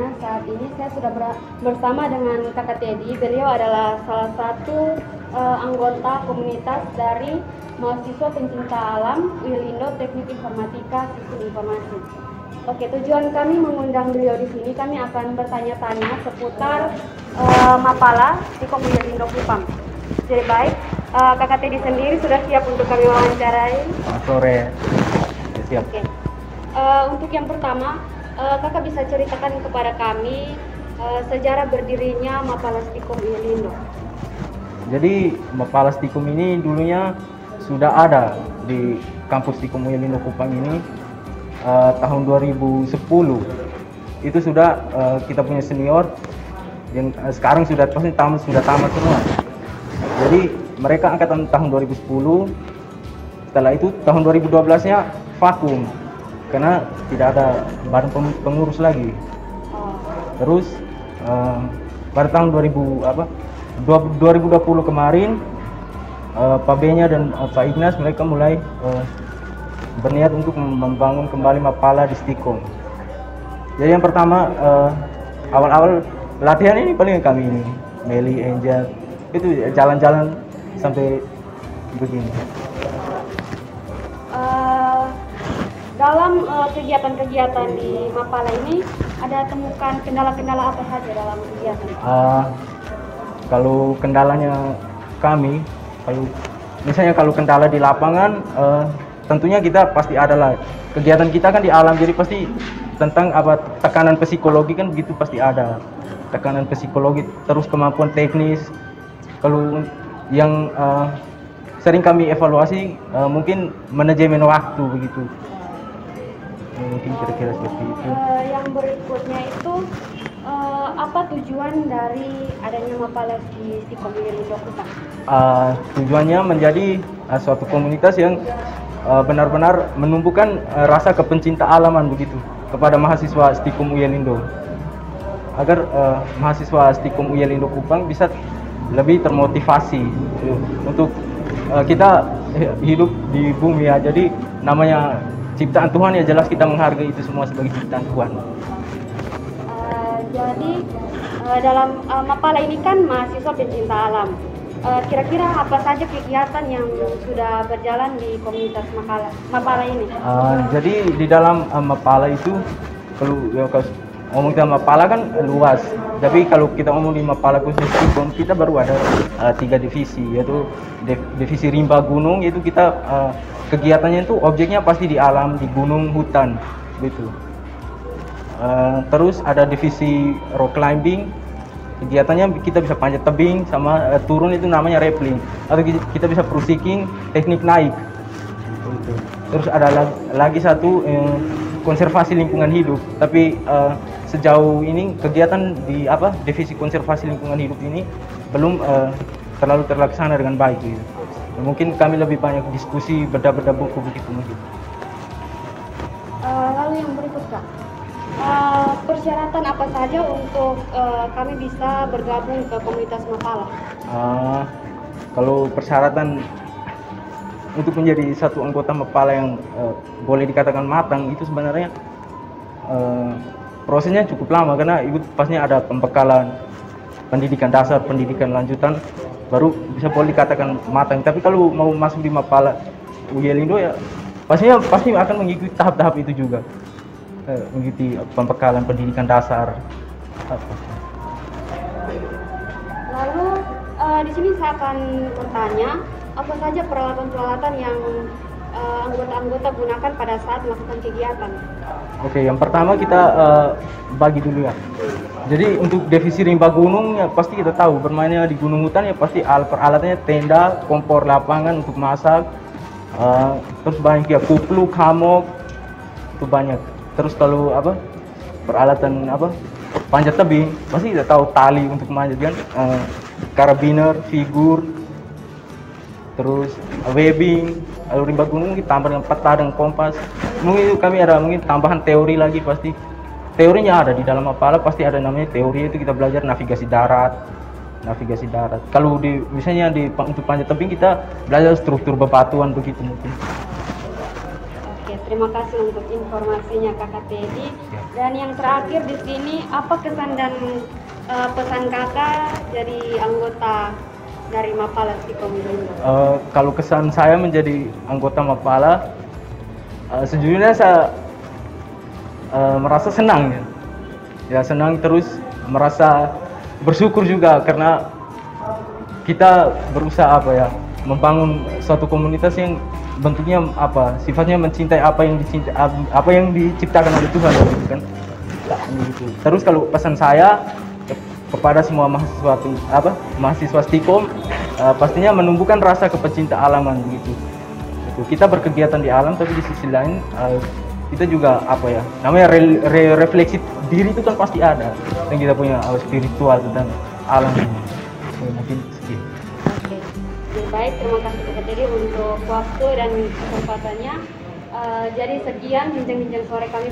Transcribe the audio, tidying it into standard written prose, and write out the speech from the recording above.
bertanya, saat ini saya sudah bersama dengan Kakak Teddy. Beliau adalah salah satu anggota komunitas dari mahasiswa pencinta alam Uilindo Teknik Informatika Sistem Informasi. Oke, tujuan kami mengundang beliau di sini, kami akan bertanya-tanya seputar Mapala Stikom Uilindo Kupang. Jadi baik, Kakak Teddy sendiri sudah siap untuk kami wawancarai? Selamat sore. Siap. Oke. Untuk yang pertama, Kakak bisa ceritakan kepada kami sejarah berdirinya Mapala Stikom Uilindo. Jadi Mapala Stikom ini dulunya sudah ada di kampus Stikom Uilindo Kupang ini tahun 2010. Itu sudah kita punya senior yang sekarang sudah pasti tamat semua. Jadi mereka angkatan tahun 2010. Setelah itu tahun 2012-nya vakum karena tidak ada badan pengurus lagi. Terus pada tahun 2020 kemarin Pak Benya dan Pak Ignas mereka mulai berniat untuk membangun kembali Mapala di Stikom. Jadi yang pertama awal-awal latihan ini paling kami ini Meli, Angel itu jalan-jalan sampai begini. Dalam kegiatan-kegiatan di Mapala ini ada temukan kendala-kendala apa saja dalam kegiatan? Kalau kendalanya kami, kalau kendala di lapangan, tentunya kita pasti ada lah. Kegiatan kita kan di alam, jadi pasti tentang tekanan psikologi kan begitu pasti ada. Tekanan psikologi, terus kemampuan teknis. Kalau yang sering kami evaluasi mungkin manajemen waktu begitu. Mungkin kira-kira seperti itu. Yang berikutnya itu apa tujuan dari adanya Mapala di Stikom Uilindo Kupang? Tujuannya menjadi suatu komunitas yang benar-benar menumbuhkan rasa kepencinta alaman begitu kepada mahasiswa Stikom Uilindo, agar mahasiswa Stikom Uilindo Kupang bisa lebih termotivasi untuk kita hidup di bumi ya. Jadi namanya ciptaan Tuhan ya, jelas kita menghargai itu semua sebagai ciptaan Tuhan. Jadi dalam Mapala ini kan mahasiswa pencinta alam. Kira-kira apa saja kegiatan yang sudah berjalan di komunitas Mapala ini? Jadi di dalam Mapala itu kalau ngomong tentang Mapala kan luas. Tapi kalau kita ngomong di Mapala khusus Stikom, kita baru ada 3 divisi, yaitu divisi rimba gunung, yaitu kita kegiatannya itu objeknya pasti di alam, di gunung, hutan, gitu. Terus ada divisi rock climbing. Kegiatannya kita bisa panjat tebing sama turun, itu namanya rappelling, atau kita bisa cruising, teknik naik gitu. Terus ada lagi satu konservasi lingkungan hidup, tapi sejauh ini kegiatan di divisi konservasi lingkungan hidup ini belum terlalu terlaksana dengan baik gitu. Mungkin kami lebih banyak diskusi, beda-beda buku begitu mungkin. Lalu yang berikut Kak, persyaratan apa saja untuk kami bisa bergabung ke komunitas Mapala? Kalau persyaratan untuk menjadi satu anggota Mapala yang boleh dikatakan matang, itu sebenarnya prosesnya cukup lama, karena itu pastinya ada pembekalan pendidikan dasar, pendidikan lanjutan, baru bisa boleh dikatakan matang. Tapi kalau mau masuk di Mapala Uilindo ya pasti akan mengikuti tahap-tahap itu juga. Mengikuti pembekalan pendidikan dasar. Lalu di sini saya akan bertanya, apa saja peralatan-peralatan yang anggota-anggota gunakan pada saat melakukan kegiatan? Oke, yang pertama kita bagi dulu ya. Jadi untuk divisi rimba gunung ya pasti kita tahu bermainnya di gunung hutan ya pasti peralatannya tenda, kompor lapangan untuk masak, terus banyak ya kupluk, hammock, itu banyak. Terus kalau peralatan panjat tebing pasti kita tahu tali untuk manjat kan, karabiner, figur, terus webbing. Lalu rimba gunung ditambah dengan peta dan kompas. Mungkin kami ada tambahan teori lagi, pasti teorinya ada di dalam Mapala, pasti ada namanya teori, itu kita belajar navigasi darat. Kalau misalnya untuk panjat tebing kita belajar struktur bebatuan begitu mungkin. Oke, terima kasih untuk informasinya Kakak Teddy. Dan yang terakhir di sini, apa kesan dan pesan Kakak jadi anggota dari Mapala Stikom ini? Kalau kesan saya menjadi anggota Mapala, sejujurnya saya merasa senang ya. Ya senang, terus merasa bersyukur juga karena kita berusaha membangun suatu komunitas yang bentuknya sifatnya mencintai apa yang diciptakan oleh Tuhan gitu kan. Gitu. Terus kalau pesan saya kepada semua mahasiswa Stikom, pastinya menumbuhkan rasa kepecinta alaman begitu. Kita berkegiatan di alam, tapi di sisi lain kita juga namanya refleksi diri itu kan pasti ada, dan kita punya spiritual tentang alam ini. Mungkin sekian. Oke, baik, terima kasih Kakak Teddy untuk waktu dan kesempatannya. Jadi sekian bincang-bincang sore kami.